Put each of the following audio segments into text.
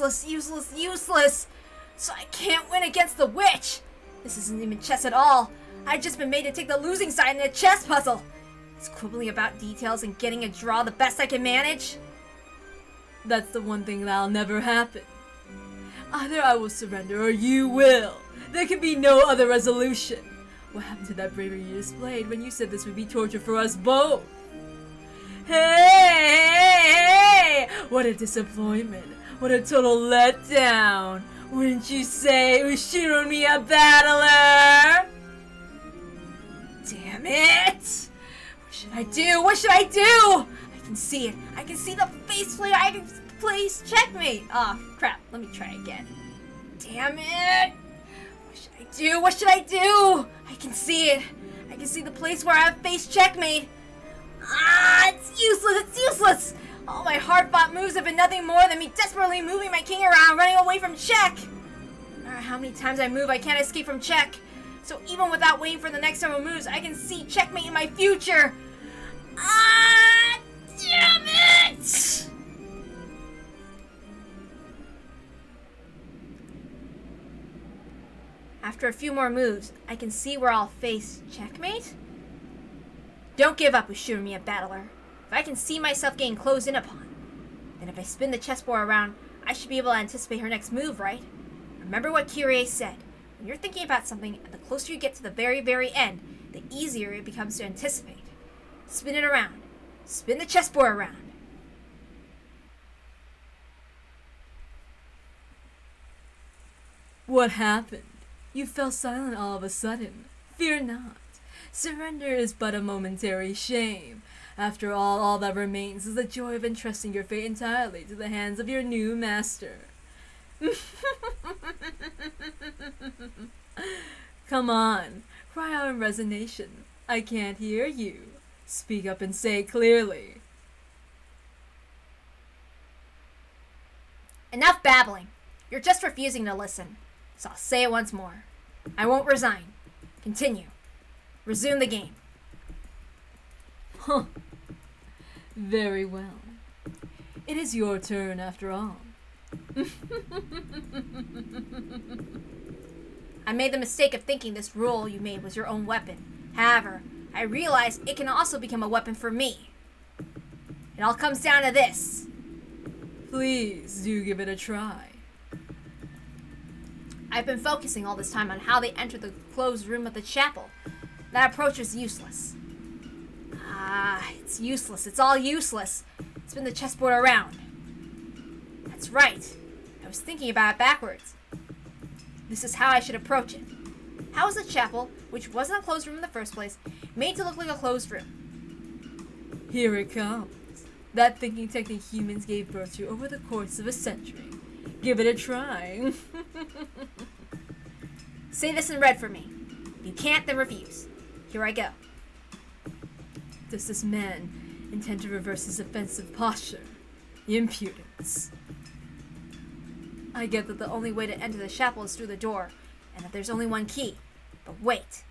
useless, useless, useless! So I can't win against the witch! This isn't even chess at all. I've just been made to take the losing side in a chess puzzle. Is quibbling about details and getting a draw the best I can manage? That's the one thing that'll never happen. Either I will surrender or you will. There can be no other resolution. What happened to that bravery you displayed when you said this would be torture for us both? Hey! What a disappointment. What a total letdown. Wouldn't you say Ushiro me a battler? Damn it! What should I do? What should I do? I can see it. I can see the face flare. I can place checkmate. Oh, crap. Let me try again. Damn it! What should I do? What should I do? I can see it. I can see the place where I have face checkmate. Ah, it's useless. It's useless. All my hard-fought moves have been nothing more than me desperately moving my king around, running away from check. No matter how many times I move, I can't escape from check. So even without waiting for the next several moves, I can see checkmate in my future. Ah, damn it! After a few more moves, I can see where I'll face checkmate. Don't give up, Ushiro, battler. If I can see myself getting closed in upon, then if I spin the chessboard around, I should be able to anticipate her next move, right? Remember what Kyrie said. When you're thinking about something, and the closer you get to the very, very end, the easier it becomes to anticipate. Spin it around. Spin the chessboard around. What happened? You fell silent all of a sudden. Fear not. Surrender is but a momentary shame. After all that remains is the joy of entrusting your fate entirely to the hands of your new master. Come on, cry out in resignation. I can't hear you. Speak up and say it clearly. Enough babbling. You're just refusing to listen. So I'll say it once more. I won't resign. Continue. Resume the game. Huh. Very well. It is your turn after all. I made the mistake of thinking this roll you made was your own weapon. However, I realized it can also become a weapon for me. It all comes down to this. Please do give it a try. I've been focusing all this time on how they entered the closed room of the chapel. That approach was useless. It's useless. It's all useless. Spin the chessboard around. That's right. I was thinking about it backwards. This is how I should approach it. How is the chapel, which wasn't a closed room in the first place, made to look like a closed room? Here it comes. That thinking technique humans gave birth to over the course of a century. Give it a try. Say this in red for me. If you can't, then refuse. Here I go. Does this man intend to reverse his offensive posture? Impudence. I get that the only way to enter the chapel is through the door, and that there's only one key. But wait.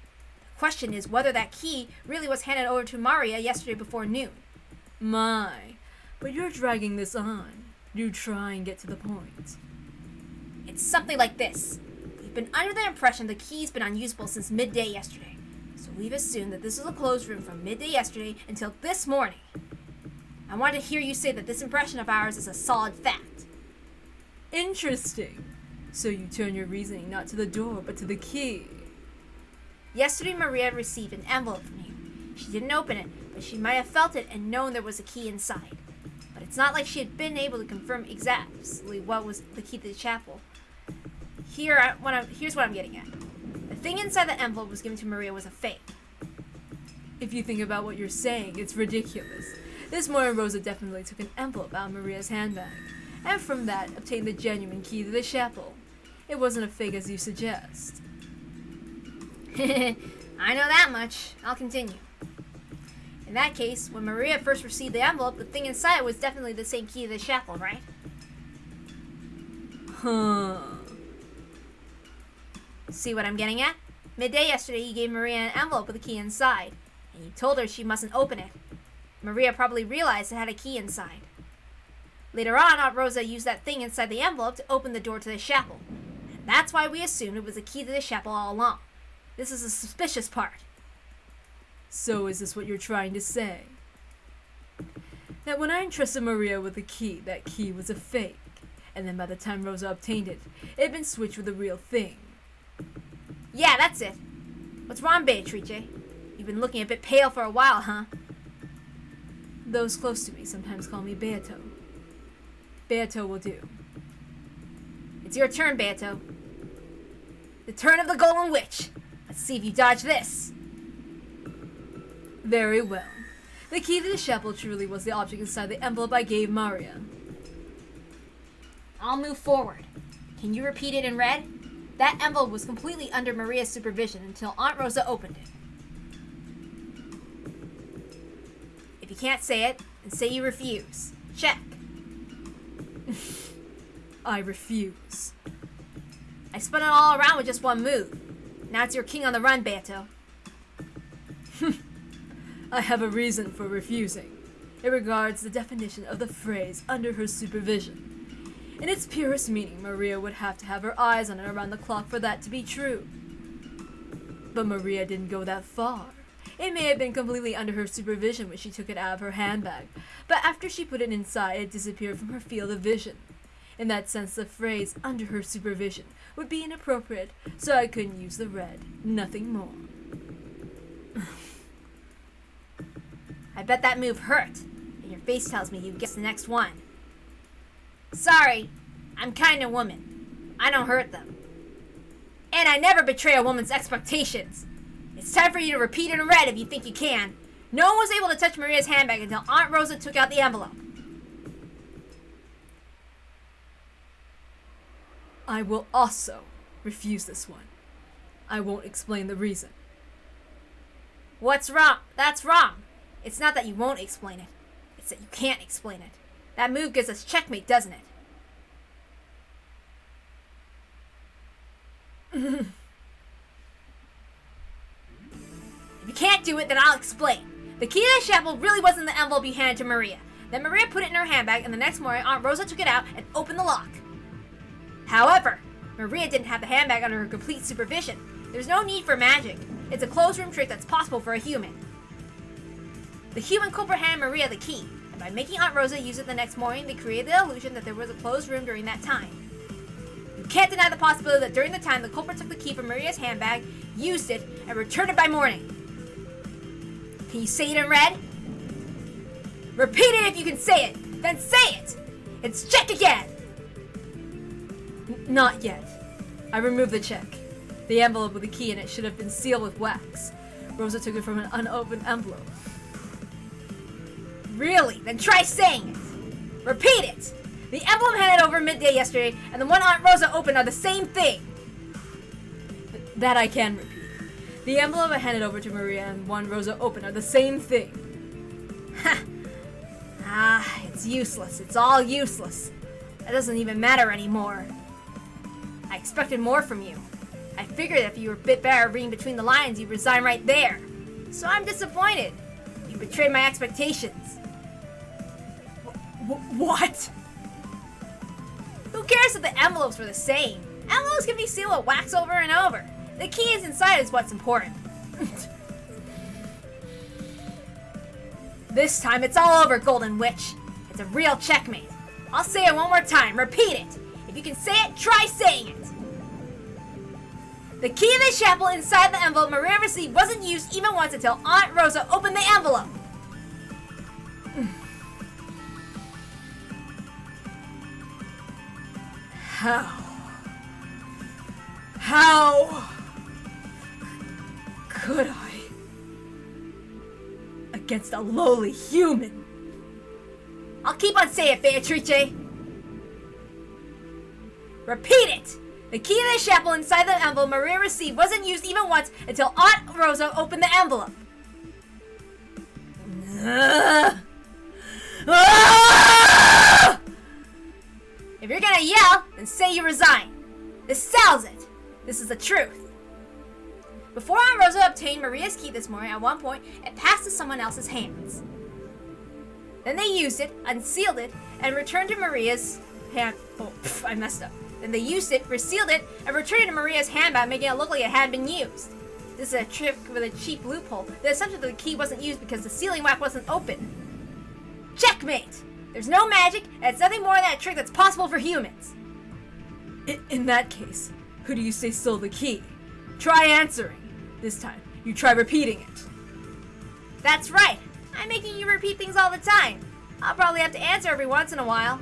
The question is whether that key really was handed over to Maria yesterday before noon. My, but you're dragging this on. Do try and get to the point. It's something like this. We've been under the impression the key's been unusable since midday yesterday. So we've assumed that this was a closed room from midday yesterday until this morning. I want to hear you say that this impression of ours is a solid fact. Interesting. So you turn your reasoning not to the door, but to the key. Yesterday Maria received an envelope from you. She didn't open it, but she might have felt it and known there was a key inside. But it's not like she had been able to confirm exactly what was the key to the chapel. Here's what I'm getting at. The thing inside the envelope was given to Maria was a fake. If you think about what you're saying, it's ridiculous. This morning Rosa definitely took an envelope out of Maria's handbag, and from that obtained the genuine key to the chapel. It wasn't a fake as you suggest. I know that much. I'll continue. In that case, when Maria first received the envelope, the thing inside was definitely the same key to the chapel, right? Huh. See what I'm getting at? Midday yesterday, you gave Maria an envelope with a key inside, and you told her she mustn't open it. Maria probably realized it had a key inside. Later on, Aunt Rosa used that thing inside the envelope to open the door to the chapel. And that's why we assumed it was the key to the chapel all along. This is the suspicious part. So is this what you're trying to say? That when I entrusted Maria with the key, that key was a fake, and then by the time Rosa obtained it, it had been switched with the real thing. Yeah, that's it. What's wrong, Beatrice? You've been looking a bit pale for a while, huh? Those close to me sometimes call me Beato. Beato will do. It's your turn, Beato. The turn of the Golden Witch. Let's see if you dodge this. Very well. The key to the chapel truly was the object inside the envelope I gave Maria. I'll move forward. Can you repeat it in red? That envelope was completely under Maria's supervision until Aunt Rosa opened it. If you can't say it, then say you refuse. Check. I refuse. I spun it all around with just one move. Now it's your king on the run, Beato. I have a reason for refusing. It regards the definition of the phrase under her supervision. In its purest meaning, Maria would have to have her eyes on it around the clock for that to be true. But Maria didn't go that far. It may have been completely under her supervision when she took it out of her handbag, but after she put it inside, it disappeared from her field of vision. In that sense, the phrase under her supervision would be inappropriate, so I couldn't use the red. Nothing more. I bet that move hurt, and your face tells me you guessed the next one. Sorry, I'm kind of woman. I don't hurt them. And I never betray a woman's expectations. It's time for you to repeat it in red if you think you can. No one was able to touch Maria's handbag until Aunt Rosa took out the envelope. I will also refuse this one. I won't explain the reason. What's wrong? That's wrong. It's not that you won't explain it. It's that you can't explain it. That move gives us checkmate, doesn't it? If you can't do it, then I'll explain. The key to the chapel really wasn't the envelope you handed to Maria. Then Maria put it in her handbag, and the next morning Aunt Rosa took it out and opened the lock. However, Maria didn't have the handbag under her complete supervision. There's no need for magic. It's a closed room trick that's possible for a human. The human culprit handed Maria the key, and by making Aunt Rosa use it the next morning, they created the illusion that there was a closed room during that time. You can't deny the possibility that during the time the culprit took the key from Maria's handbag, used it, and returned it by morning. Can you say it in red? Repeat it if you can say it! Then say it! It's check again! Not yet. I removed the check. The envelope with the key in it should have been sealed with wax. Rosa took it from an unopened envelope. Really? Then try saying it! Repeat it! The envelope handed over midday yesterday and the one Aunt Rosa opened are the same thing! That I can repeat. The envelope I handed over to Maria and one Rosa opened are the same thing. Ha! Ah, it's useless. It's all useless. That doesn't even matter anymore. I expected more from you. I figured if you were a bit better at reading between the lines, you'd resign right there. So I'm disappointed. You betrayed my expectations. What? Who cares if the envelopes were the same? Envelopes can be sealed with wax over and over. The key is inside is what's important. This time it's all over, Golden Witch. It's a real checkmate. I'll say it one more time. Repeat it. If you can say it, try saying it. The key to the chapel inside the envelope Maria received wasn't used even once until Aunt Rosa opened the envelope. How could I? Against a lowly human. I'll keep on saying it, Beatrice. Repeat it! The key to the chapel inside the envelope Maria received wasn't used even once until Aunt Rosa opened the envelope. If you're gonna yell, then say you resign. This sells it. This is the truth. Before Aunt Rosa obtained Maria's key this morning, at one point, it passed to someone else's hands. Then they used it, unsealed it, and returned to Maria's hand. Oh, I messed up. Then they used it, resealed it, and returned it to Maria's handbag, making it look like it had been used. This is a trick with a cheap loophole. The assumption that the key wasn't used because the sealing wax wasn't open. Checkmate! There's no magic, and it's nothing more than a trick that's possible for humans. In that case, who do you say stole the key? Try answering. This time, you try repeating it. That's right. I'm making you repeat things all the time. I'll probably have to answer every once in a while.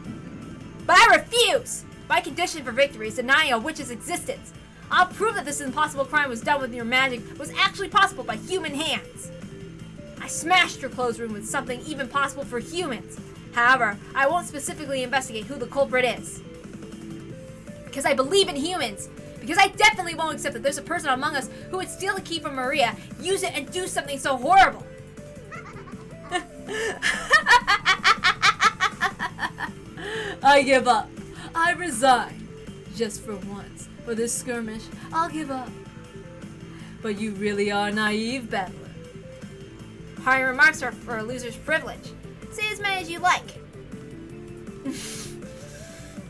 But I refuse! My condition for victory is denying a witch's existence. I'll prove that this impossible crime was done with your magic was actually possible by human hands. I smashed your clothes room with something even possible for humans. However, I won't specifically investigate who the culprit is. Because I believe in humans. Because I definitely won't accept that there's a person among us who would steal the key from Maria, use it, and do something so horrible. I give up. I resign. Just for once. For this skirmish, I'll give up. But you really are naive, battler. Parting remarks are for a loser's privilege. Say as many as you like.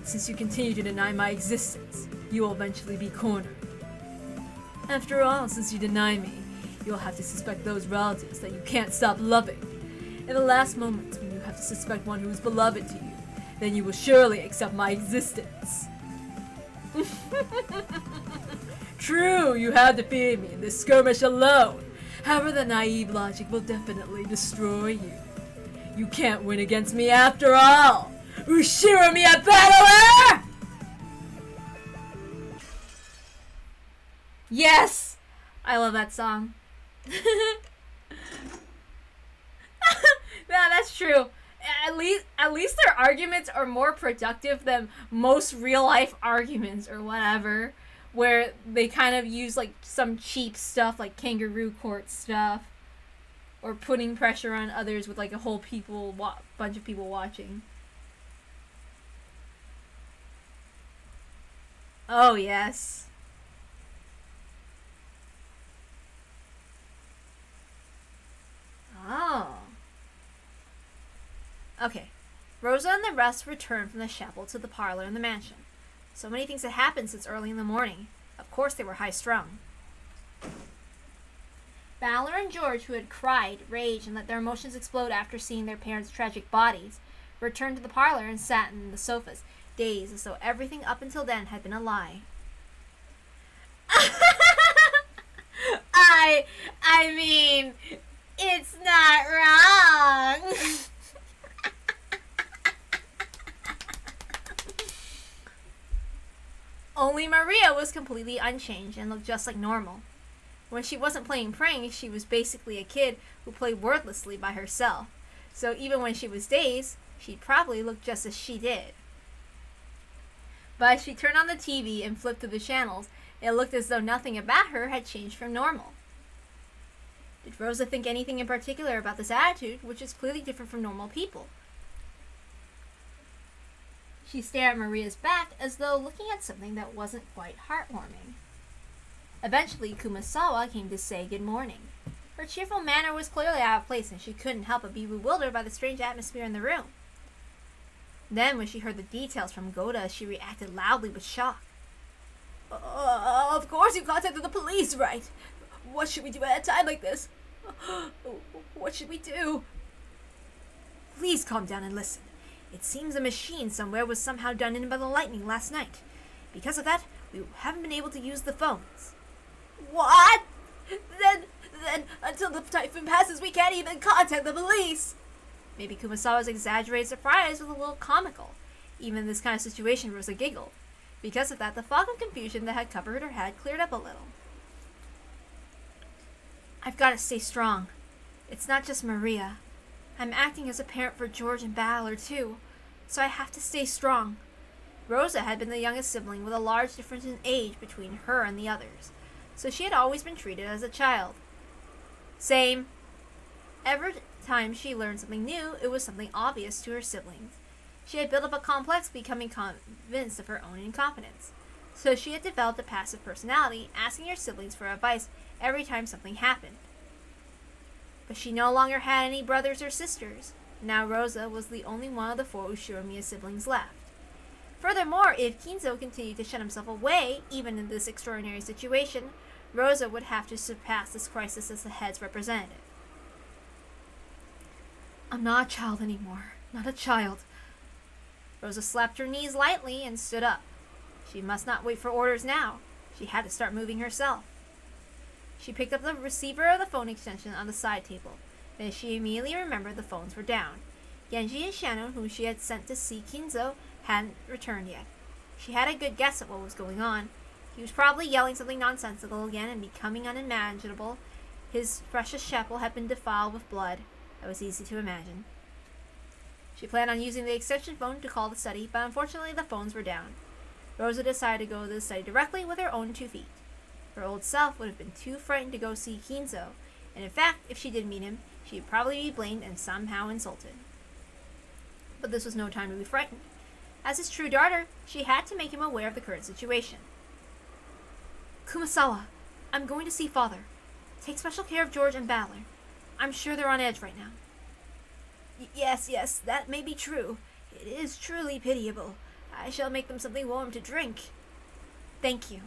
Since you continue to deny my existence, you will eventually be cornered. After all, since you deny me, you'll have to suspect those relatives that you can't stop loving. In the last moments when you have to suspect one who is beloved to you, then you will surely accept my existence. True, you have defeated me in this skirmish alone. However, the naive logic will definitely destroy you. You can't win against me after all. Ushiro me a battler! Yes! I love that song. Yeah, that's true. At least their arguments are more productive than most real life arguments or whatever, where they kind of use like some cheap stuff like kangaroo court stuff, or putting pressure on others with like a whole bunch of people watching. Oh yes. Oh. Okay. Rosa and the rest returned from the chapel to the parlor in the mansion. So many things had happened since early in the morning. Of course they were high-strung. Valor and George, who had cried, raged, and let their emotions explode after seeing their parents' tragic bodies, returned to the parlor and sat in the sofas, dazed as though everything up until then had been a lie. I mean, it's not wrong. Only Maria was completely unchanged and looked just like normal. When she wasn't playing pranks, she was basically a kid who played wordlessly by herself. So even when she was dazed, she'd probably look just as she did. But as she turned on the TV and flipped through the channels, it looked as though nothing about her had changed from normal. Did Rosa think anything in particular about this attitude, which is clearly different from normal people? She stared at Maria's back as though looking at something that wasn't quite heartwarming. Eventually, Kumasawa came to say good morning. Her cheerful manner was clearly out of place, and she couldn't help but be bewildered by the strange atmosphere in the room. Then, when she heard the details from Goda, she reacted loudly with shock. Of course you contacted the police, right? What should we do at a time like this? What should we do? Please calm down and listen. It seems a machine somewhere was somehow done in by the lightning last night. Because of that, we haven't been able to use the phones. What? Then until the typhoon passes, we can't even contact the police. Maybe Kumasawa's exaggerated surprise was a little comical. Even in this kind of situation, Rosa giggled. Because of that, the fog of confusion that had covered her head cleared up a little. I've got to stay strong. It's not just Maria. I'm acting as a parent for George and Battler too, so I have to stay strong. Rosa had been the youngest sibling with a large difference in age between her and the others, so she had always been treated as a child. Same. Every time she learned something new, it was something obvious to her siblings. She had built up a complex, becoming convinced of her own incompetence. So she had developed a passive personality, asking her siblings for advice every time something happened. But she no longer had any brothers or sisters. Now Rosa was the only one of the 4 Ushiromiya siblings left. Furthermore, if Kinzo continued to shut himself away, even in this extraordinary situation, Rosa would have to surpass this crisis as the head's representative. I'm not a child anymore. Not a child. Rosa slapped her knees lightly and stood up. She must not wait for orders now. She had to start moving herself. She picked up the receiver of the phone extension on the side table. Then she immediately remembered the phones were down. Genji and Shannon, whom she had sent to see Kinzo, hadn't returned yet. She had a good guess at what was going on. He was probably yelling something nonsensical again and becoming unmanageable. His precious chapel had been defiled with blood. That was easy to imagine. She planned on using the extension phone to call the study, but unfortunately the phones were down. Rosa decided to go to the study directly with her own 2 feet. Her old self would have been too frightened to go see Kinzo, and in fact, if she did meet him, she'd probably be blamed and somehow insulted. But this was no time to be frightened. As his true daughter, she had to make him aware of the current situation. Kumasawa, I'm going to see Father. Take special care of George and Balor. I'm sure they're on edge right now. Yes, that may be true. It is truly pitiable. I shall make them something warm to drink. Thank you.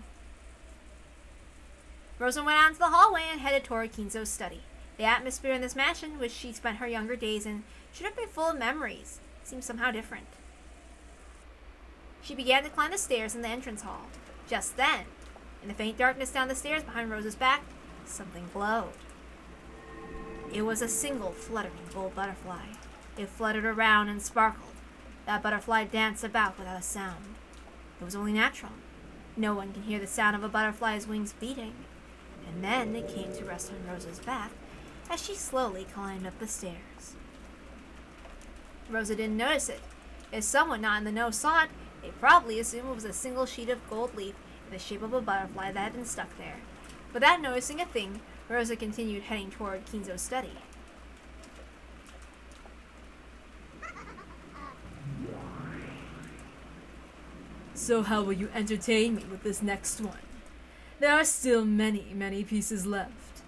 Rosa went out into the hallway and headed toward Kinzo's study. The atmosphere in this mansion, which she spent her younger days in, should have been full of memories. It seemed somehow different. She began to climb the stairs in the entrance hall. Just then, in the faint darkness down the stairs behind Rosa's back, something glowed. It was a single fluttering gold butterfly. It fluttered around and sparkled. That butterfly danced about without a sound. It was only natural. No one can hear the sound of a butterfly's wings beating. And then it came to rest on Rosa's back as she slowly climbed up the stairs. Rosa didn't notice it. If someone not in the know saw it, they'd probably assume it was a single sheet of gold leaf in the shape of a butterfly that had been stuck there. Without noticing a thing, Rosa continued heading toward Kinzo's study. So how will you entertain me with this next one? There are still many, many pieces left.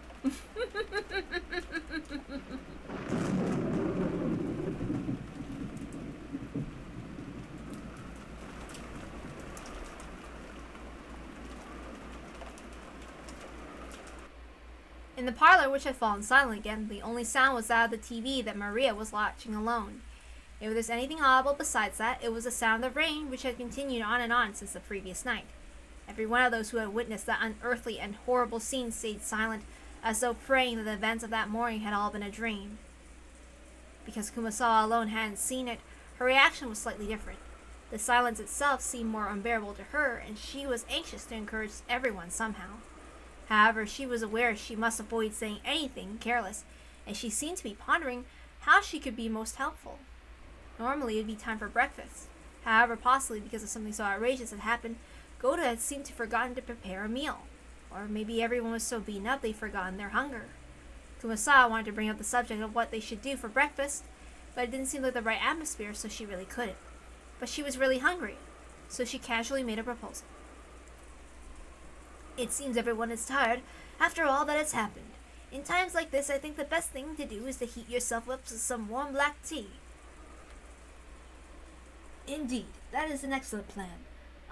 In the parlor, which had fallen silent again, the only sound was that of the TV that Maria was watching alone. If there was anything audible besides that, it was the sound of rain, which had continued on and on since the previous night. Every one of those who had witnessed that unearthly and horrible scene stayed silent, as though praying that the events of that morning had all been a dream. Because Kumasawa alone hadn't seen it, her reaction was slightly different. The silence itself seemed more unbearable to her, and she was anxious to encourage everyone somehow. However, she was aware she must avoid saying anything careless, and she seemed to be pondering how she could be most helpful. Normally, it would be time for breakfast. However, possibly because of something so outrageous had happened, Goda had seemed to have forgotten to prepare a meal. Or maybe everyone was so beaten up they'd forgotten their hunger. Kumasawa wanted to bring up the subject of what they should do for breakfast, but it didn't seem like the right atmosphere, so she really couldn't. But she was really hungry, so she casually made a proposal. It seems everyone is tired after all that has happened. In times like this, I think the best thing to do is to heat yourself up with some warm black tea. Indeed, that is an excellent plan.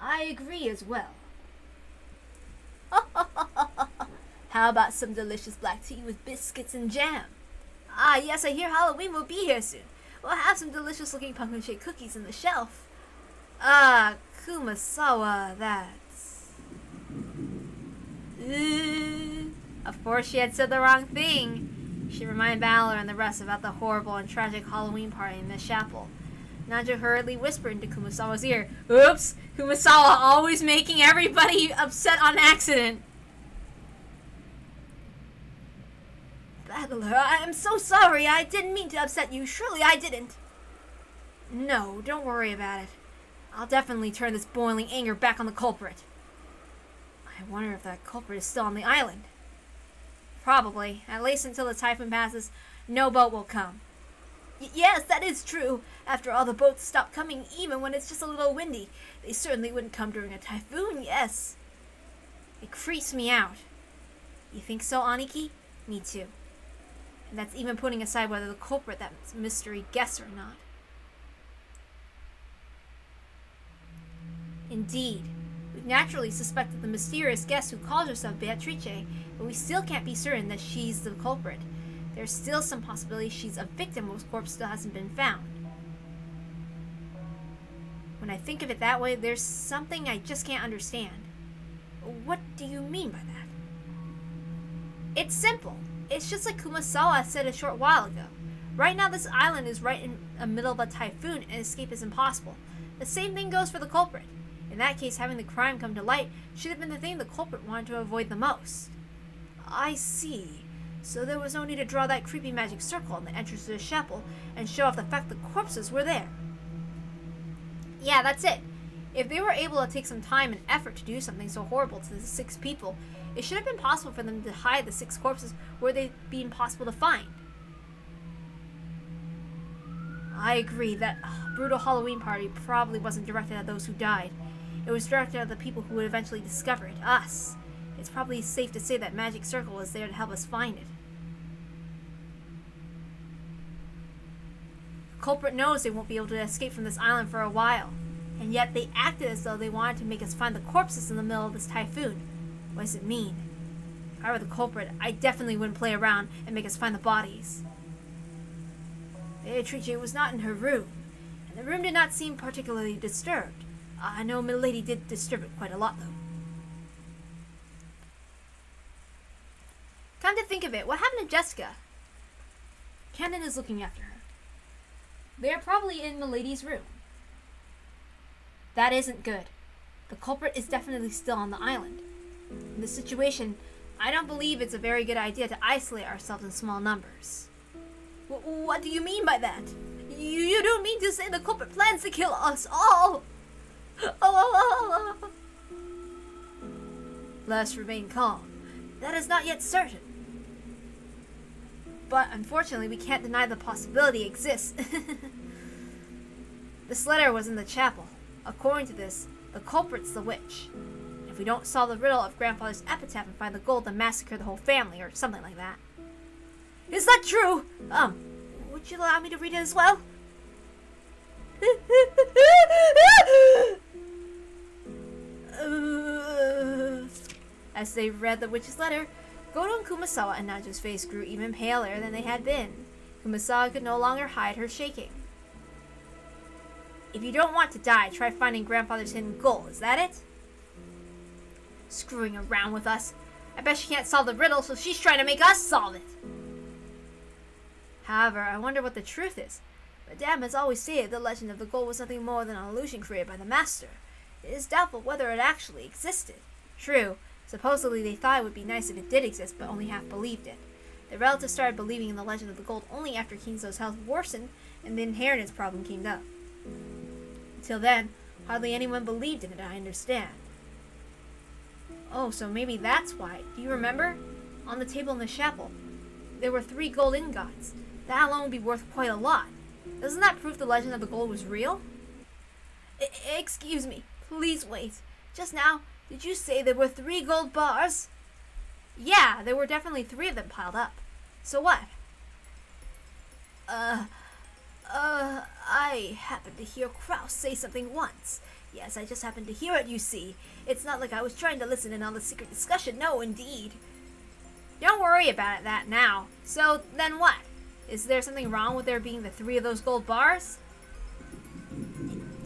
I agree as well. How about some delicious black tea with biscuits and jam? Ah, yes, I hear Halloween will be here soon. We'll have some delicious-looking pumpkin-shaped cookies on the shelf. Ah, Kumasawa, that's... Of course she had said the wrong thing. She reminded Balor and the rest about the horrible and tragic Halloween party in the chapel. Nanjo hurriedly whispered into Kumasawa's ear, "Oops! Kumasawa always making everybody upset on accident." Balor, I'm so sorry. I didn't mean to upset you. Surely I didn't. No, don't worry about it. I'll definitely turn this boiling anger back on the culprit. I wonder if that culprit is still on the island. Probably. At least until the typhoon passes, no boat will come. Yes, that is true. After all, the boats stop coming even when it's just a little windy. They certainly wouldn't come during a typhoon, yes. It creeps me out. You think so, Aniki? Me too. And that's even putting aside whether the culprit that's mystery guess or not. Indeed, we've naturally suspected the mysterious guest who calls herself Beatrice, but we still can't be certain that she's the culprit. There's still some possibility she's a victim whose corpse still hasn't been found. When I think of it that way, there's something I just can't understand. What do you mean by that? It's simple. It's just like Kumasawa said a short while ago. Right now this island is right in the middle of a typhoon and escape is impossible. The same thing goes for the culprit. In that case, having the crime come to light should have been the thing the culprit wanted to avoid the most. I see. So there was no need to draw that creepy magic circle on the entrance to the chapel and show off the fact the corpses were there. Yeah, that's it. If they were able to take some time and effort to do something so horrible to the 6 people, it should have been possible for them to hide the 6 corpses where they'd be impossible to find. I agree that brutal Halloween party probably wasn't directed at those who died. It was directed at the people who would eventually discover it, us. It's probably safe to say that Magic Circle was there to help us find it. The culprit knows they won't be able to escape from this island for a while, and yet they acted as though they wanted to make us find the corpses in the middle of this typhoon. What does it mean? If I were the culprit, I definitely wouldn't play around and make us find the bodies. Beatrice was not in her room, and the room did not seem particularly disturbed. I know Milady did disturb it quite a lot, though. Come to think of it, what happened to Jessica? Cannon is looking after her. They are probably in Milady's room. That isn't good. The culprit is definitely still on the island. In this situation, I don't believe it's a very good idea to isolate ourselves in small numbers. What do you mean by that? You don't mean to say the culprit plans to kill us all? Oh. Let's remain calm. That is not yet certain. But unfortunately, we can't deny the possibility exists. This letter was in the chapel. According to this, the culprit's the witch. If we don't solve the riddle of Grandfather's epitaph and find the gold, then massacre the whole family, or something like that. Is that true? Would you allow me to read it as well? As they read the witch's letter, Goto and Kumasawa and Najo's face grew even paler than they had been. Kumasawa could no longer hide her shaking. If you don't want to die, try finding Grandfather's hidden gold, is that it? Screwing around with us. I bet she can't solve the riddle, so she's trying to make us solve it. However, I wonder what the truth is. Madame has always stated the legend of the gold was nothing more than an illusion created by the master. It is doubtful whether it actually existed. True, supposedly they thought it would be nice if it did exist, but only half believed it. The relatives started believing in the legend of the gold only after Kinzo's health worsened and the inheritance problem came up. Until then, hardly anyone believed in it, I understand. Oh, so maybe that's why. Do you remember? On the table in the chapel, there were 3 gold ingots. That alone would be worth quite a lot. Doesn't that prove the legend of the gold was real? Excuse me. Please wait. Just now, did you say there were 3 gold bars? Yeah, there were definitely 3 of them piled up. So what? I happened to hear Kraus say something once. Yes, I just happened to hear it, you see. It's not like I was trying to listen in on the secret discussion. No, indeed. Don't worry about that now. So, then what? Is there something wrong with there being the 3 of those gold bars?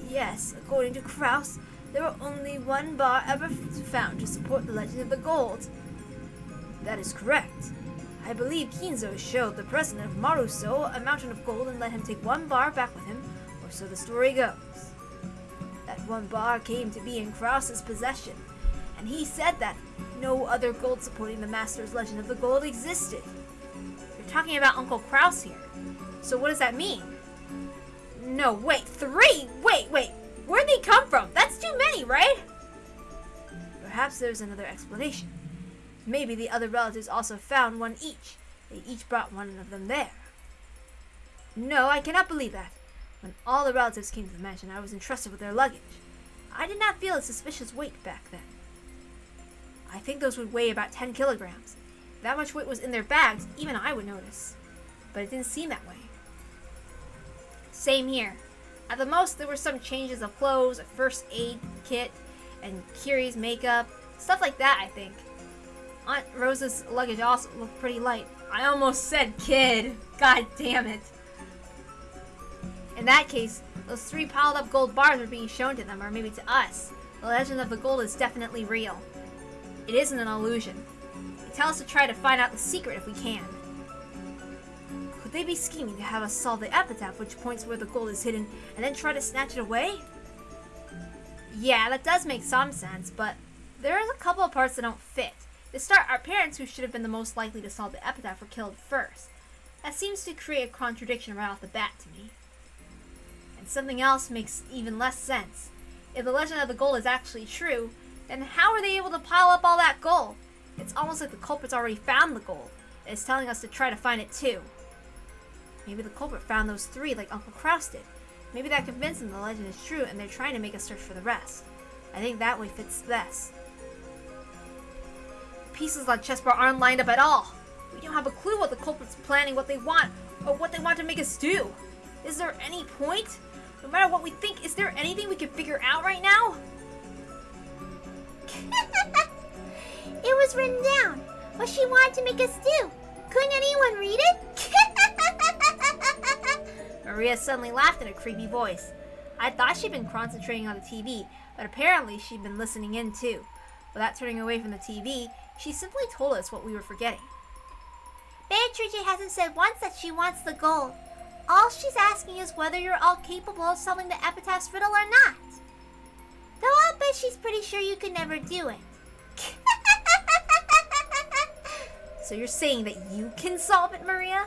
Yes, according to Kraus, there were only 1 bar ever found to support the legend of the gold. That is correct. I believe Kinzo showed the president of Maruso a mountain of gold and let him take 1 bar back with him, or so the story goes. That 1 bar came to be in Kraus's possession, and he said that no other gold supporting the master's legend of the gold existed. You're talking about Uncle Kraus here. So what does that mean? No, wait, 3? Wait. Where'd they come from? That's too many, right? Perhaps there's another explanation. Maybe the other relatives also found 1 each. They each brought 1 of them there. No, I cannot believe that. When all the relatives came to the mansion, I was entrusted with their luggage. I did not feel a suspicious weight back then. I think those would weigh about 10 kilograms. If that much weight was in their bags, even I would notice. but it didn't seem that way. Same here. At the most, there were some changes of clothes, a first aid kit, and Kiri's makeup, stuff like that, I think. Aunt Rosa's luggage also looked pretty light. I almost said kid. God damn it. In that case, those 3 piled up gold bars are being shown to them, or maybe to us. The legend of the gold is definitely real. It isn't an illusion. They tell us to try to find out the secret if we can. Could they be scheming to have us solve the epitaph, which points where the gold is hidden, and then try to snatch it away? Yeah, that does make some sense, but there's a couple of parts that don't fit. To start, our parents, who should have been the most likely to solve the epitaph, were killed first. That seems to create a contradiction right off the bat to me. And something else makes even less sense. If the legend of the gold is actually true, then how are they able to pile up all that gold? It's almost like the culprit's already found the gold, and is telling us to try to find it too. Maybe the culprit found those 3 like Uncle Kraus did. Maybe that convinced them the legend is true and they're trying to make us search for the rest. I think that way fits best. The pieces on chessboard aren't lined up at all. We don't have a clue what the culprit's planning, what they want, or what they want to make us do. Is there any point? No matter what we think, is there anything we can figure out right now? It was written down. What she wanted to make us do. Couldn't anyone read it? Maria suddenly laughed in a creepy voice. I thought she'd been concentrating on the TV, but apparently she'd been listening in too. Without turning away from the TV, she simply told us what we were forgetting. Beatrice hasn't said once that she wants the gold. All she's asking is whether you're all capable of solving the epitaph's riddle or not. Though I'll bet she's pretty sure you could never do it. So you're saying that you can solve it, Maria?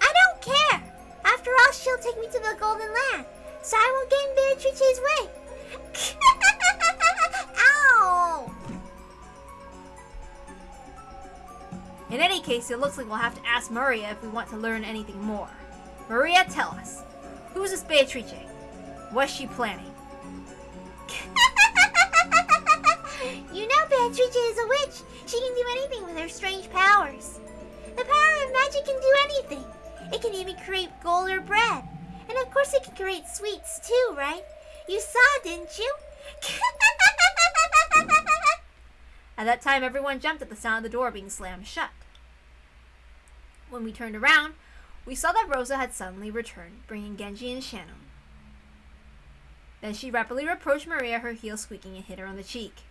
I don't care. After all, she'll take me to the Golden Land, so I won't get in Beatrice's way. Ow! In any case, it looks like we'll have to ask Maria if we want to learn anything more. Maria, tell us. Who's this Beatrice? What's she planning? You know Beatrice is a witch. She can do anything with her strange powers. The power of magic can do anything. It can even create gold or bread. And of course it can create sweets too, right? You saw, didn't you? At that time, everyone jumped at the sound of the door being slammed shut. When we turned around, we saw that Rosa had suddenly returned, bringing Genji and Shannon. Then she rapidly reproached Maria, her heel squeaking, and hit her on the cheek.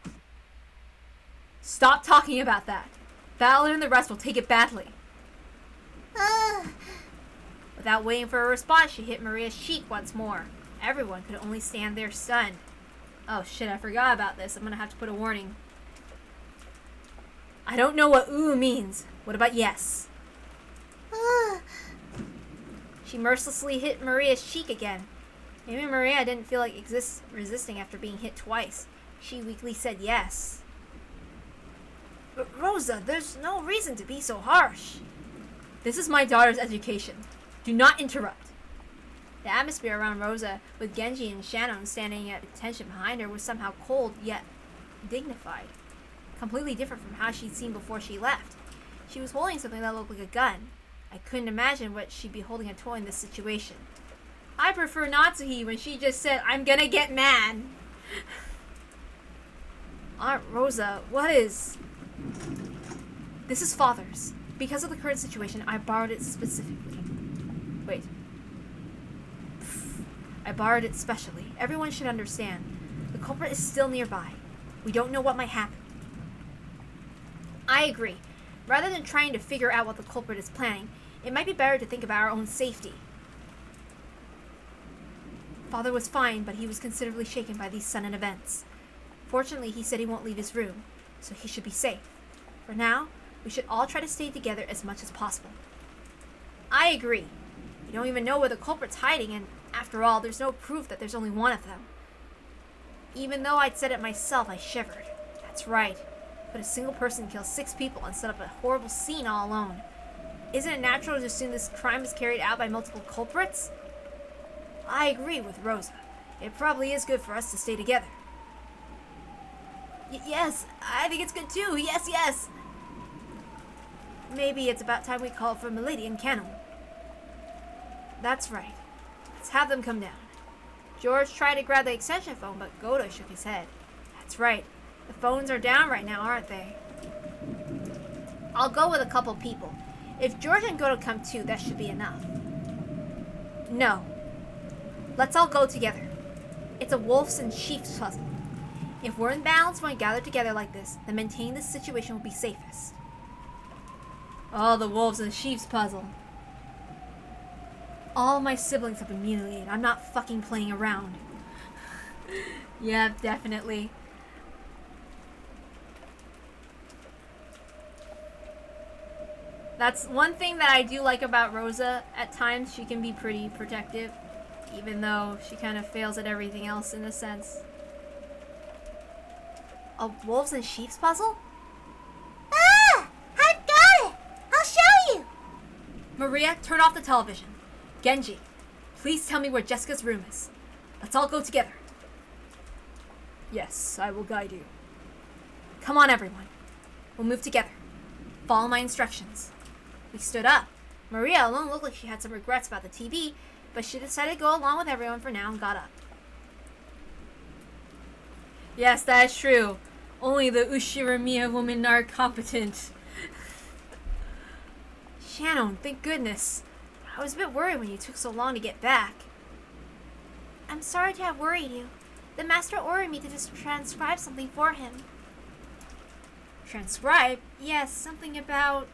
Stop talking about that. Valor and the rest will take it badly. Without waiting for a response, she hit Maria's cheek once more. Everyone could only stand there stunned. Oh shit, I forgot about this. I'm gonna have to put a warning. I don't know what ooh means. What about yes? She mercilessly hit Maria's cheek again. Maybe Maria didn't feel like resisting after being hit twice. She weakly said yes. But Rosa, there's no reason to be so harsh. This is my daughter's education. Do not interrupt. The atmosphere around Rosa, with Genji and Shannon standing at attention behind her, was somehow cold yet dignified. Completely different from how she'd seen before she left. She was holding something that looked like a gun. I couldn't imagine what she'd be holding a toy in this situation. I prefer Natsuhi when she just said, I'm gonna get mad. Aunt Rosa, what is... This is Father's. Because of the current situation, I borrowed it specifically. Wait. I borrowed it specially. Everyone should understand. The culprit is still nearby. We don't know what might happen. I agree. Rather than trying to figure out what the culprit is planning, it might be better to think about our own safety. Father was fine, but he was considerably shaken by these sudden events. Fortunately, he said he won't leave his room, so he should be safe. For now, we should all try to stay together as much as possible. I agree. We don't even know where the culprit's hiding, and after all, there's no proof that there's only one of them. Even though I'd said it myself, I shivered. That's right. But a single person kills 6 people and set up a horrible scene all alone. Isn't it natural to assume this crime is carried out by multiple culprits? I agree with Rosa. It probably is good for us to stay together. Yes, I think it's good too. Yes, yes. maybe it's about time we call for Milady and Canon. That's right. Let's have them come down. George tried to grab the extension phone, but Godo shook his head. That's right. The phones are down right now, aren't they? I'll go with a couple people. If George and Godo come too, that should be enough. No. Let's all go together. It's a wolves and sheep's puzzle. If we're in balance when gathered together like this, then maintaining this situation will be safest. Oh, the wolves and sheep's puzzle. All my siblings have been mutilated. I'm not fucking playing around. Yeah, definitely. That's one thing that I do like about Rosa. At times, she can be pretty protective, even though she kind of fails at everything else in a sense. A wolves and sheep's puzzle? Ah! I've got it! I'll show you! Maria, turn off the television. Genji, please tell me where Jessica's room is. Let's all go together. Yes, I will guide you. Come on, everyone. We'll move together. Follow my instructions. We stood up. Maria alone looked like she had some regrets about the TV, but she decided to go along with everyone for now and got up. Yes, that is true. Only the Ushiramiya women are competent. Shannon, thank goodness. I was a bit worried when you took so long to get back. I'm sorry to have worried you. The master ordered me to just transcribe something for him. Transcribe? Yes, something about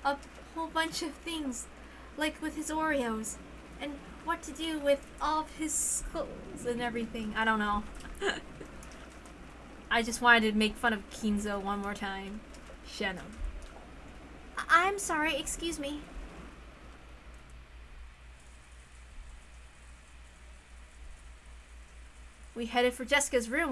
a whole bunch of things, like with his Oreos, and what to do with all of his skulls and everything. I don't know. I just wanted to make fun of Kinzo one more time. Shannon. I'm sorry, excuse me. We headed for Jessica's room